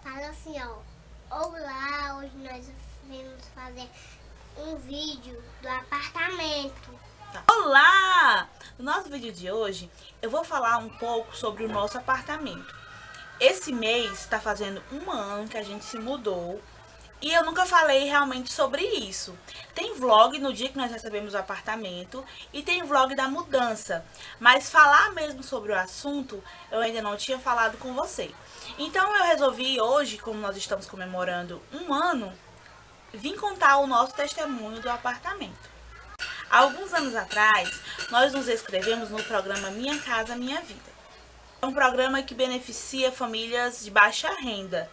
Fala assim, ó. Olá, hoje nós vamos fazer um vídeo do apartamento. Olá! No nosso vídeo de hoje, eu vou falar um pouco sobre o nosso apartamento. Esse mês está fazendo um ano que a gente se mudou e eu nunca falei realmente sobre isso. Tem vlog no dia que nós recebemos o apartamento e tem vlog da mudança, mas falar mesmo sobre o assunto eu ainda não tinha falado com você. Então eu resolvi hoje, como nós estamos comemorando um ano, vim contar o nosso testemunho do apartamento. Há alguns anos atrás, nós nos inscrevemos no programa Minha Casa Minha Vida. É um programa que beneficia famílias de baixa renda.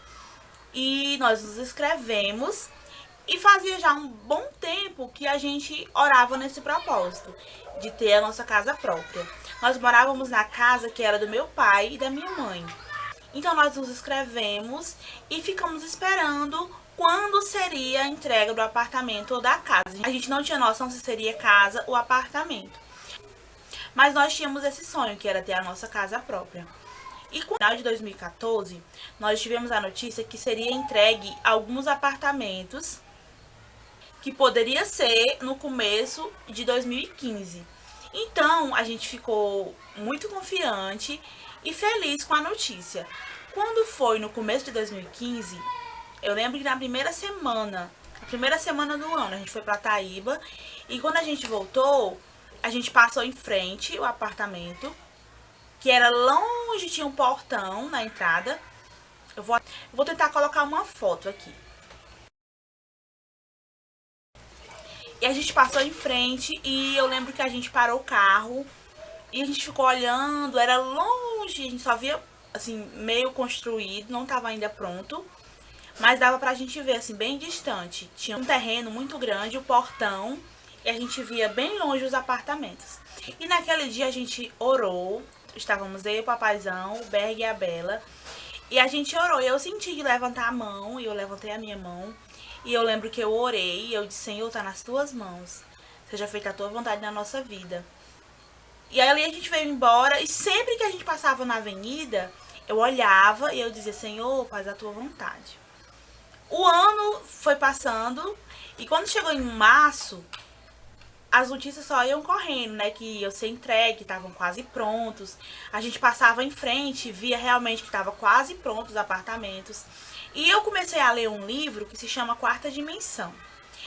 E nós nos inscrevemos e fazia já um bom tempo que a gente orava nesse propósito, de ter a nossa casa própria. Nós morávamos na casa que era do meu pai e da minha mãe. Então nós nos inscrevemos e ficamos esperando quando seria a entrega do apartamento ou da casa. A gente não tinha noção se seria casa ou apartamento. Mas nós tínhamos esse sonho, que era ter a nossa casa própria. E no final de 2014, nós tivemos a notícia que seria entregue alguns apartamentos, que poderia ser no começo de 2015. Então, a gente ficou muito confiante e feliz com a notícia. Quando foi no começo de 2015, eu lembro que na primeira semana do ano, a gente foi pra Taíba. E quando a gente voltou, a gente passou em frente o apartamento, que era longe, tinha um portão na entrada. Eu vou tentar colocar uma foto aqui. E a gente passou em frente e eu lembro que a gente parou o carro e a gente ficou olhando, era longe, a gente só via, assim, meio construído, não estava ainda pronto, mas dava pra gente ver, assim, bem distante. Tinha um terreno muito grande, o portão, e a gente via bem longe os apartamentos. E naquele dia a gente orou, estávamos eu, o papaizão, o Berg e a Bela, e a gente orou, e eu senti de levantar a mão, e eu levantei a minha mão, e eu lembro que eu orei, e eu disse: Senhor, tá nas tuas mãos, seja feita a tua vontade na nossa vida. E aí a gente veio embora, e sempre que a gente passava na avenida, eu olhava e eu dizia: Senhor, faz a tua vontade. O ano foi passando, e quando chegou em março, as notícias só iam correndo, né? Que ia ser entregue, que estavam quase prontos. A gente passava em frente, via realmente que estava quase prontos os apartamentos. E eu comecei a ler um livro que se chama Quarta Dimensão.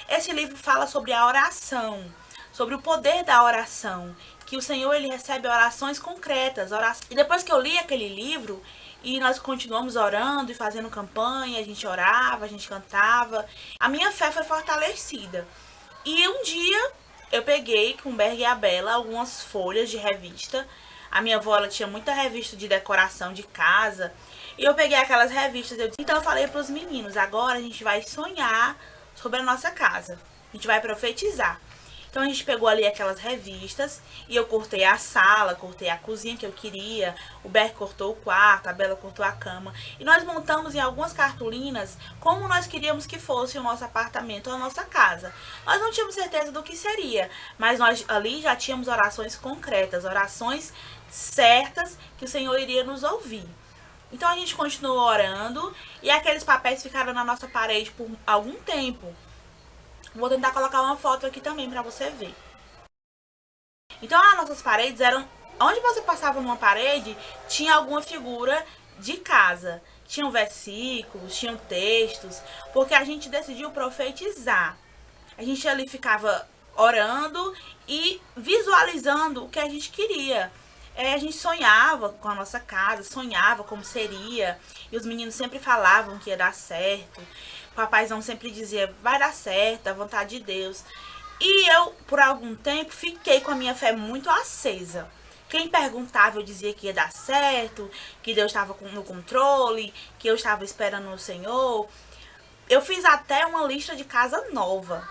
Esse livro fala sobre a oração, sobre o poder da oração, que o Senhor, ele recebe orações concretas. E depois que eu li aquele livro, e nós continuamos orando e fazendo campanha, a gente orava, a gente cantava, a minha fé foi fortalecida. E um dia eu peguei com o Berg e a Bela algumas folhas de revista. A minha avó, ela tinha muita revista de decoração de casa. E eu peguei aquelas revistas. Então eu falei para os meninos: agora a gente vai sonhar sobre a nossa casa. A gente vai profetizar. Então a gente pegou ali aquelas revistas e eu cortei a sala, cortei a cozinha que eu queria, o Berg cortou o quarto, a Bela cortou a cama. E nós montamos em algumas cartolinas como nós queríamos que fosse o nosso apartamento ou a nossa casa. Nós não tínhamos certeza do que seria, mas nós ali já tínhamos orações concretas, orações certas que o Senhor iria nos ouvir. Então a gente continuou orando e aqueles papéis ficaram na nossa parede por algum tempo. Vou tentar colocar uma foto aqui também pra você ver. Então as nossas paredes eram... Onde você passava numa parede, tinha alguma figura de casa. Tinham versículos, tinham textos, porque a gente decidiu profetizar. A gente ali ficava orando e visualizando o que a gente queria. A gente sonhava com a nossa casa, sonhava como seria. E os meninos sempre falavam que ia dar certo. O papaizão sempre dizia: vai dar certo, a vontade de Deus. E eu, por algum tempo, fiquei com a minha fé muito acesa. Quem perguntava, eu dizia que ia dar certo, que Deus estava no controle, que eu estava esperando o Senhor. Eu fiz até uma lista de casa nova.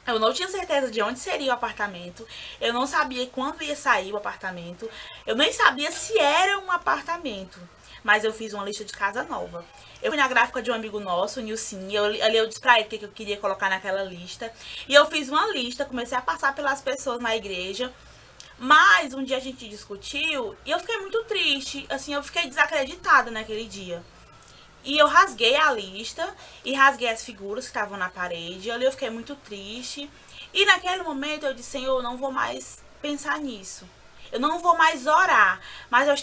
Eu não tinha certeza de onde seria o apartamento. Eu não sabia quando ia sair o apartamento. Eu nem sabia se era um apartamento. Mas eu fiz uma lista de casa nova. Eu fui na gráfica de um amigo nosso, o Nilson, e ali eu disse pra ele o que eu queria colocar naquela lista. E eu fiz uma lista, comecei a passar pelas pessoas na igreja. Mas um dia a gente discutiu e eu fiquei muito triste. Assim, eu fiquei desacreditada naquele dia. E eu rasguei a lista e rasguei as figuras que estavam na parede. Ali eu fiquei muito triste. E naquele momento eu disse, Senhor, eu não vou mais pensar nisso. Eu não vou mais orar. Mas eu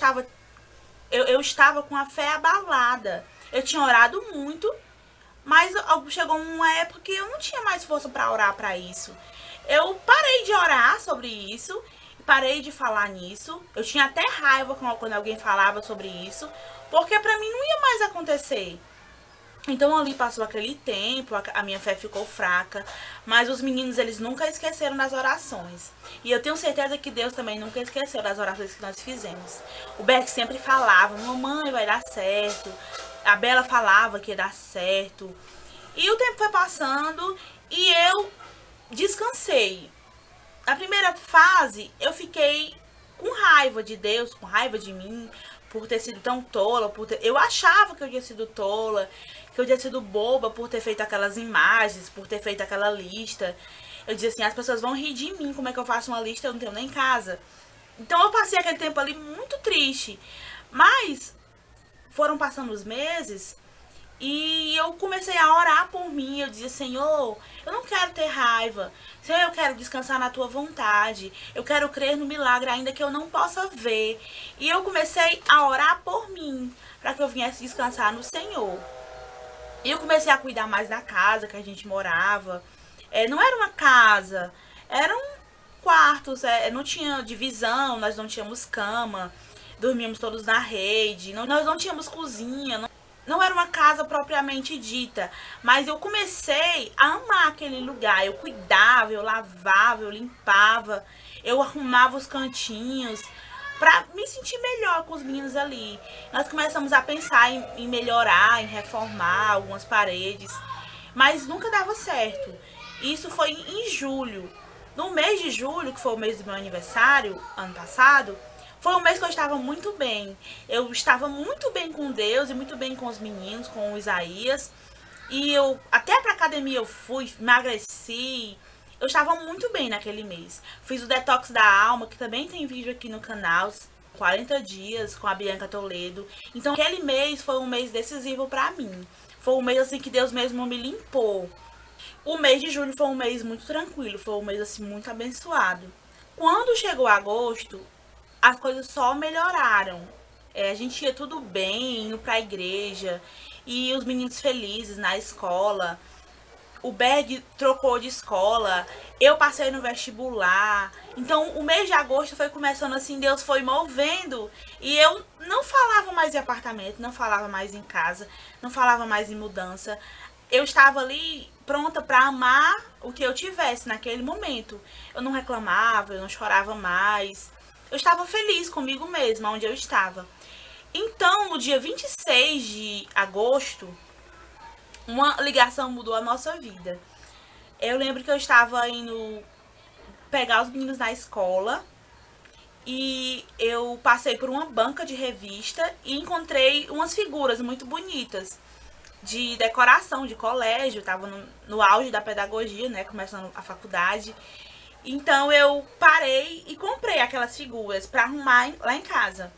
estava com a fé abalada. Eu tinha orado muito, mas chegou uma época que eu não tinha mais força para orar para isso. Eu parei de orar sobre isso, parei de falar nisso. Eu tinha até raiva quando alguém falava sobre isso, porque para mim não ia mais acontecer. Então ali passou aquele tempo, a minha fé ficou fraca, mas os meninos, eles nunca esqueceram das orações. E eu tenho certeza que Deus também nunca esqueceu das orações que nós fizemos. O Berg sempre falava, mamãe, vai dar certo. A Bela falava que ia dar certo. E o tempo foi passando e eu descansei. Na primeira fase, eu fiquei com raiva de Deus, com raiva de mim, por ter sido tão tola, eu achava que eu tinha sido tola, que eu tinha sido boba por ter feito aquelas imagens, por ter feito aquela lista. Eu dizia assim, as pessoas vão rir de mim, como é que eu faço uma lista, eu não tenho nem casa. Então eu passei aquele tempo ali muito triste. Mas foram passando os meses e eu comecei a orar por mim. Eu dizia, Senhor, eu não quero ter raiva. Senhor, eu quero descansar na tua vontade. Eu quero crer no milagre ainda que eu não possa ver. E eu comecei a orar por mim, para que eu viesse descansar no Senhor. E eu comecei a cuidar mais da casa que a gente morava. Não era uma casa, eram quartos, não tinha divisão, nós não tínhamos cama, dormíamos todos na rede, nós não tínhamos cozinha, não era uma casa propriamente dita, mas eu comecei a amar aquele lugar. Eu cuidava, eu lavava, eu limpava, eu arrumava os cantinhos pra me sentir melhor com os meninos ali. Nós começamos a pensar em melhorar, em reformar algumas paredes, mas nunca dava certo. Isso foi em julho. No mês de julho, que foi o mês do meu aniversário, ano passado, foi um mês que eu estava muito bem. Eu estava muito bem com Deus e muito bem com os meninos, com o Isaías. E eu até pra academia eu fui, emagreci. Eu estava muito bem naquele mês. Fiz o detox da alma, que também tem vídeo aqui no canal, 40 dias com a Bianca Toledo. Então aquele mês foi um mês decisivo pra mim. Foi um mês assim que Deus mesmo me limpou. O mês de julho foi um mês muito tranquilo, foi um mês assim muito abençoado. Quando chegou agosto, as coisas só melhoraram. A gente ia tudo bem, indo pra igreja, e os meninos felizes na escola. O Berg trocou de escola, eu passei no vestibular. Então o mês de agosto foi começando assim, Deus foi movendo. E eu não falava mais em apartamento, não falava mais em casa, não falava mais em mudança. Eu estava ali pronta para amar o que eu tivesse naquele momento. Eu não reclamava, eu não chorava mais. Eu estava feliz comigo mesma, onde eu estava. Então, no dia 26 de agosto, uma ligação mudou a nossa vida. Eu lembro que eu estava indo pegar os meninos na escola e eu passei por uma banca de revista e encontrei umas figuras muito bonitas de decoração de colégio. Eu tava no auge da pedagogia, né, começando a faculdade. Então eu parei e comprei aquelas figuras para arrumar lá em casa.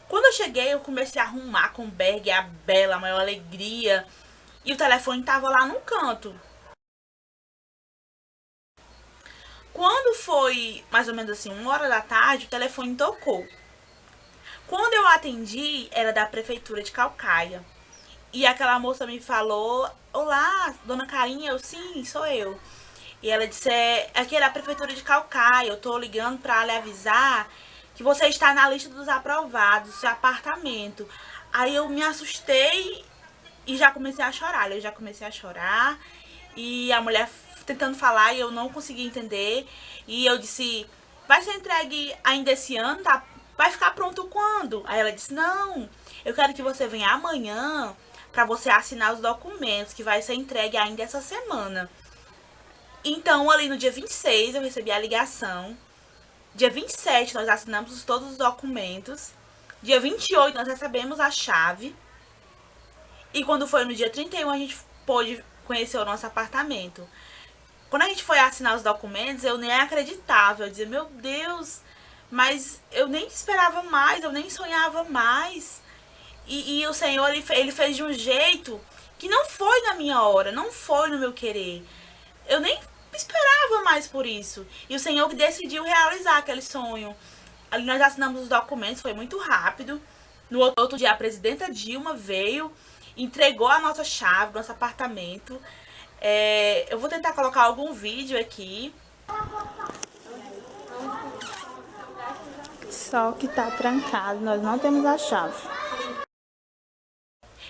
Quando eu cheguei, eu comecei a arrumar com o Berg, a Bela, a maior alegria. E o telefone tava lá no canto. Quando foi mais ou menos assim, 1h da tarde, o telefone tocou. Quando eu atendi, era da prefeitura de Caucaia. E aquela moça me falou, olá, dona Carinha, eu, sim, sou eu. E ela disse, aqui é da prefeitura de Caucaia, eu tô ligando pra lhe avisar que você está na lista dos aprovados, seu apartamento. Aí eu me assustei e já comecei a chorar. Eu já comecei a chorar e a mulher tentando falar e eu não consegui entender. E eu disse, vai ser entregue ainda esse ano, tá? Vai ficar pronto quando? Aí ela disse, não, eu quero que você venha amanhã para você assinar os documentos, que vai ser entregue ainda essa semana. Então, ali no dia 26, eu recebi a ligação. Dia 27, nós assinamos todos os documentos. Dia 28, nós recebemos a chave. E quando foi no dia 31, a gente pôde conhecer o nosso apartamento. Quando a gente foi assinar os documentos, eu nem acreditava. Eu dizia, meu Deus, mas eu nem esperava mais, eu nem sonhava mais. E o Senhor, ele fez de um jeito que não foi na minha hora, não foi no meu querer. Eu nem esperava mais por isso. E o Senhor que decidiu realizar aquele sonho. Ali nós assinamos os documentos, foi muito rápido. No outro dia, a presidenta Dilma veio, entregou a nossa chave, nosso apartamento. Eu vou tentar colocar algum vídeo aqui. Só que tá trancado, nós não temos a chave.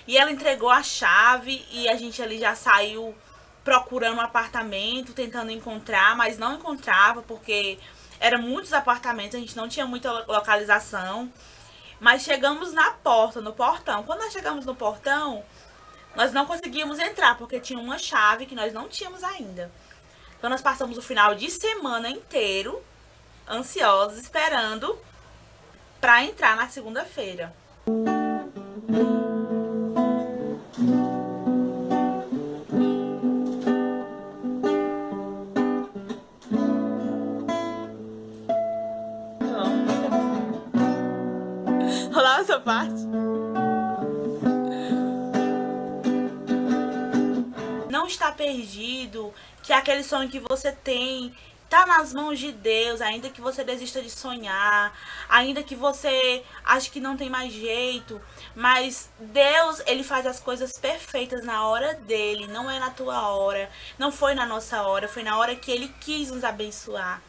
E ela entregou a chave e a gente ali já saiu procurando um apartamento, tentando encontrar, mas não encontrava porque eram muitos apartamentos, a gente não tinha muita localização. Mas chegamos na porta, no portão. Quando nós chegamos no portão, nós não conseguimos entrar porque tinha uma chave que nós não tínhamos ainda. Então nós passamos o final de semana inteiro ansiosos, esperando para entrar na segunda-feira. Rolar essa parte. Não está perdido, que aquele sonho que você tem tá nas mãos de Deus, ainda que você desista de sonhar, ainda que você ache que não tem mais jeito, mas Deus, ele faz as coisas perfeitas na hora dele, não é na tua hora, não foi na nossa hora, foi na hora que ele quis nos abençoar.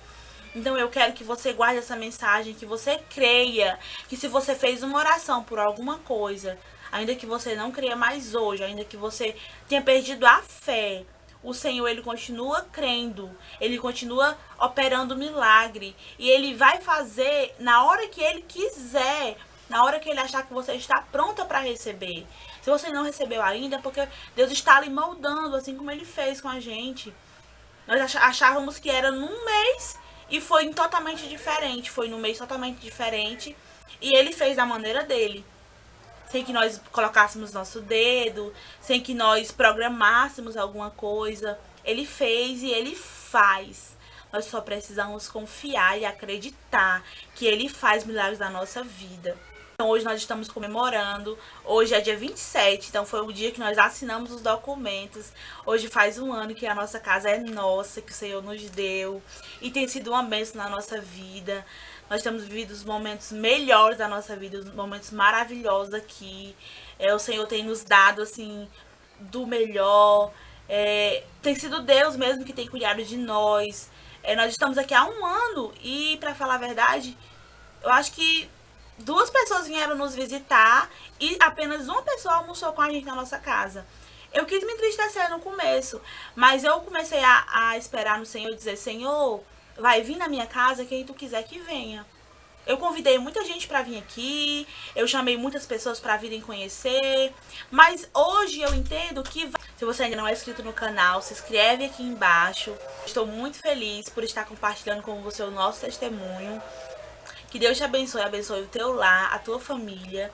Então eu quero que você guarde essa mensagem, que você creia, que se você fez uma oração por alguma coisa, ainda que você não creia mais hoje, ainda que você tenha perdido a fé, o Senhor, ele continua crendo, ele continua operando milagre, e ele vai fazer na hora que ele quiser, na hora que ele achar que você está pronta para receber. Se você não recebeu ainda, é porque Deus está ali moldando, assim como ele fez com a gente. Nós achávamos que era num mês, e foi totalmente diferente, foi num mês totalmente diferente, e ele fez da maneira dele. Sem que nós colocássemos nosso dedo, sem que nós programássemos alguma coisa. Ele fez e ele faz. Nós só precisamos confiar e acreditar que ele faz milagres na nossa vida. Então hoje nós estamos comemorando, hoje é dia 27, então foi o dia que nós assinamos os documentos. Hoje faz um ano que a nossa casa é nossa, que o Senhor nos deu, e tem sido uma bênção na nossa vida. Nós temos vivido os momentos melhores da nossa vida, os momentos maravilhosos aqui. O Senhor tem nos dado, assim, do melhor. Tem sido Deus mesmo que tem cuidado de nós. Nós estamos aqui há um ano e, pra falar a verdade, eu acho que 2 pessoas vieram nos visitar e apenas uma pessoa almoçou com a gente na nossa casa. Eu quis me entristecer no começo, mas eu comecei a esperar no Senhor e dizer: Senhor, vai vir na minha casa quem tu quiser que venha. Eu convidei muita gente para vir aqui, eu chamei muitas pessoas para virem conhecer, mas hoje eu entendo que... Se você ainda não é inscrito no canal, se inscreve aqui embaixo. Estou muito feliz por estar compartilhando com você o nosso testemunho. Que Deus te abençoe, abençoe o teu lar, a tua família.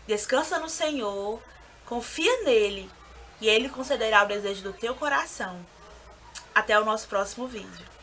Descansa no Senhor, confia nele e ele concederá o desejo do teu coração. Até o nosso próximo vídeo.